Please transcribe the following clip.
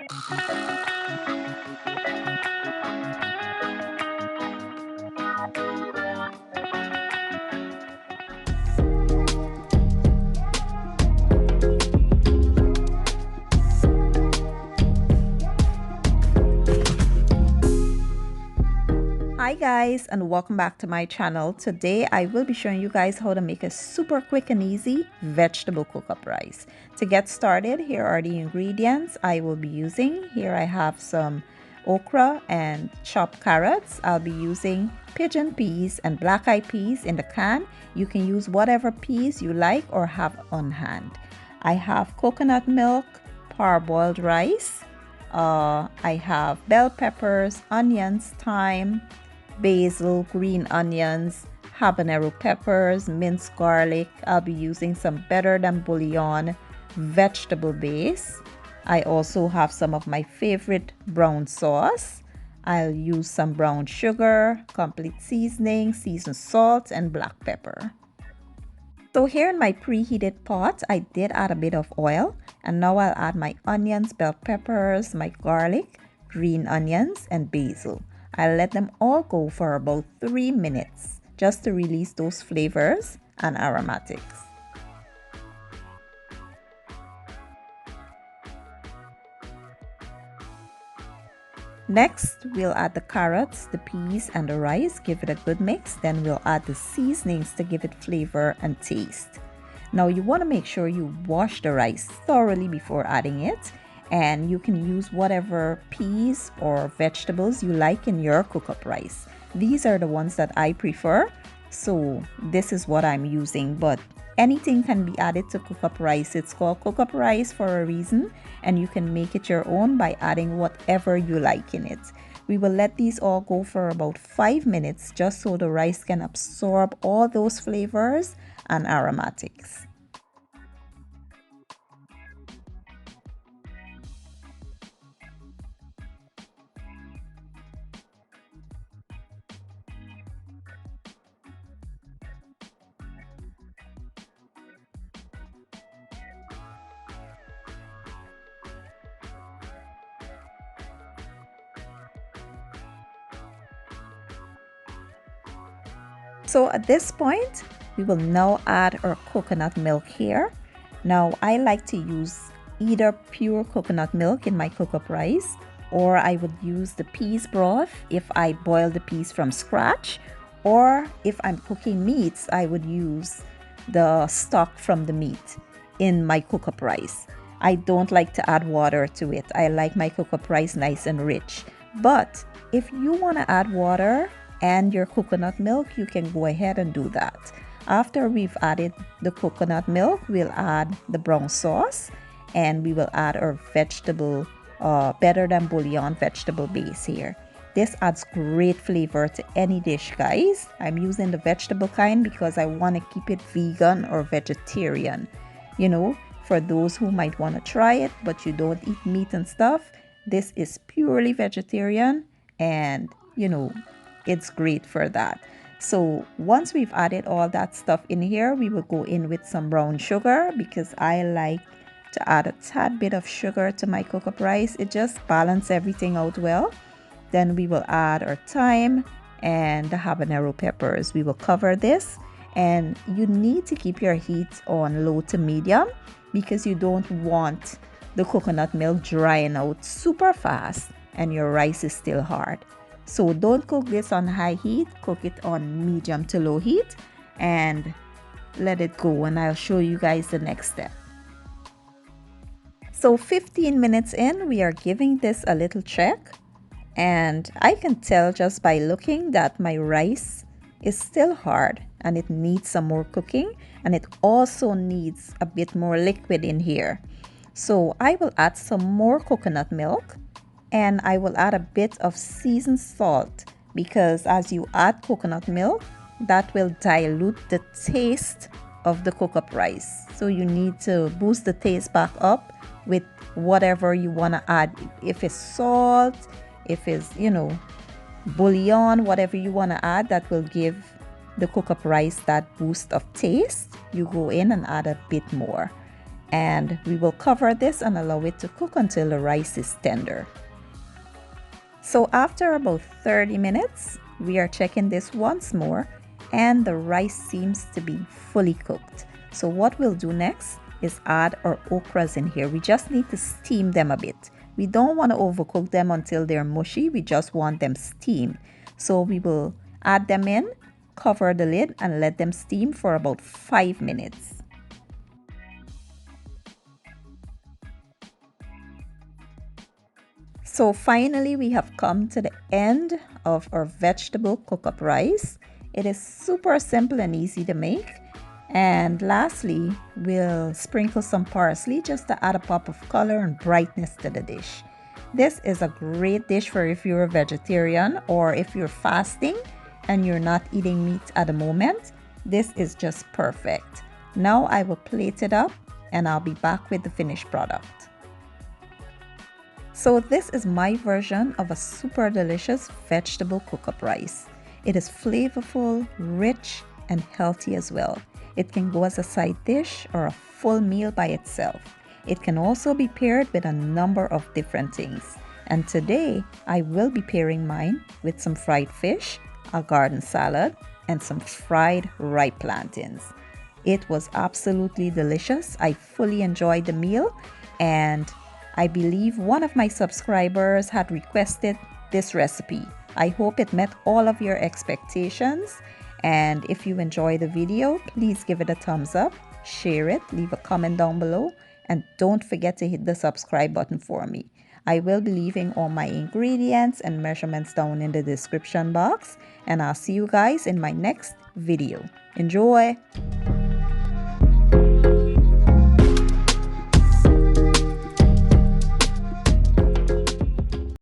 Hi guys, and welcome back to my channel. Today I will be showing you guys how to make a super quick and easy vegetable cook-up rice. To get started, here are the ingredients I will be using. Here I have some okra and chopped carrots. I'll be using pigeon peas and black-eye peas in the can. You can use whatever peas you like or have on hand. I have coconut milk, parboiled rice. I have bell peppers, onions, thyme, basil, green onions, habanero peppers, minced garlic. I'll be using some better than bouillon vegetable base. I also have some of my favorite brown sauce. I'll use some brown sugar, complete seasoning, seasoned salt, and black pepper. So here in my preheated pot, I did add a bit of oil, and now I'll add my onions, bell peppers, my garlic, green onions, and basil. I'll let them all go for about 3 minutes just to release those flavors and aromatics. Next, we'll add the carrots, the peas, and the rice. Give it a good mix. Then we'll add the seasonings to give it flavor and taste. Now you want to make sure you wash the rice thoroughly before adding it. And you can use whatever peas or vegetables you like in your cook-up rice. These are the ones that I prefer, so this is what I'm using, but anything can be added to cook-up rice. It's called cook-up rice for a reason, and you can make it your own by adding whatever you like in it. We will let these all go for about 5 minutes just so the rice can absorb all those flavors and aromatics. So at this point, we will now add our coconut milk here. Now I like to use either pure coconut milk in my cook-up rice, or I would use the peas broth if I boil the peas from scratch, or if I'm cooking meats, I would use the stock from the meat in my cook-up rice. I don't like to add water to it. I like my cook-up rice nice and rich. But if you want to add water and your coconut milk, you can go ahead and do that. After we've added the coconut milk, we'll add the brown sauce, and we will add our vegetable, better than bouillon vegetable base here. This adds great flavor to any dish, guys. I'm using the vegetable kind because I want to keep it vegan or vegetarian. You know, for those who might want to try it, but you don't eat meat and stuff, this is purely vegetarian, and you know, it's great for that. So once we've added all that stuff in here, we will go in with some brown sugar because I like to add a tad bit of sugar to my cook-up rice. It just balances everything out well. Then we will add our thyme and the habanero peppers. We will cover this, and you need to keep your heat on low to medium because you don't want the coconut milk drying out super fast and your rice is still hard. So don't cook this on high heat, cook it on medium to low heat and let it go, and I'll show you guys the next step. So 15 minutes in, we are giving this a little check, and I can tell just by looking that my rice is still hard and it needs some more cooking, and it also needs a bit more liquid in here. So I will add some more coconut milk, and I will add a bit of seasoned salt because as you add coconut milk, that will dilute the taste of the cook-up rice. So you need to boost the taste back up with whatever you want to add. If it's salt, if it's, you know, bouillon, whatever you want to add that will give the cook-up rice that boost of taste, you go in and add a bit more. and we will cover this and allow it to cook until the rice is tender. So after about 30 minutes, we are checking this once more and the rice seems to be fully cooked. So what we'll do next is add our okras in here. We just need to steam them a bit. We don't want to overcook them until they're mushy. We just want them steamed. So we will add them in, cover the lid and let them steam for about 5 minutes. So finally, we have come to the end of our vegetable cook-up rice. It is super simple and easy to make. And lastly, we'll sprinkle some parsley just to add a pop of color and brightness to the dish. This is a great dish for if you're a vegetarian or if you're fasting and you're not eating meat at the moment. This is just perfect. Now I will plate it up and I'll be back with the finished product. So this is my version of a super delicious vegetable cook-up rice. It is flavorful, rich, and healthy as well. It can go as a side dish or a full meal by itself. It can also be paired with a number of different things. And today, I will be pairing mine with some fried fish, a garden salad, and some fried ripe plantains. It was absolutely delicious. I fully enjoyed the meal, and I believe one of my subscribers had requested this recipe. I hope it met all of your expectations. And if you enjoy the video, please give it a thumbs up, share it, leave a comment down below, and don't forget to hit the subscribe button for me. I will be leaving all my ingredients and measurements down in the description box, and I'll see you guys in my next video. Enjoy!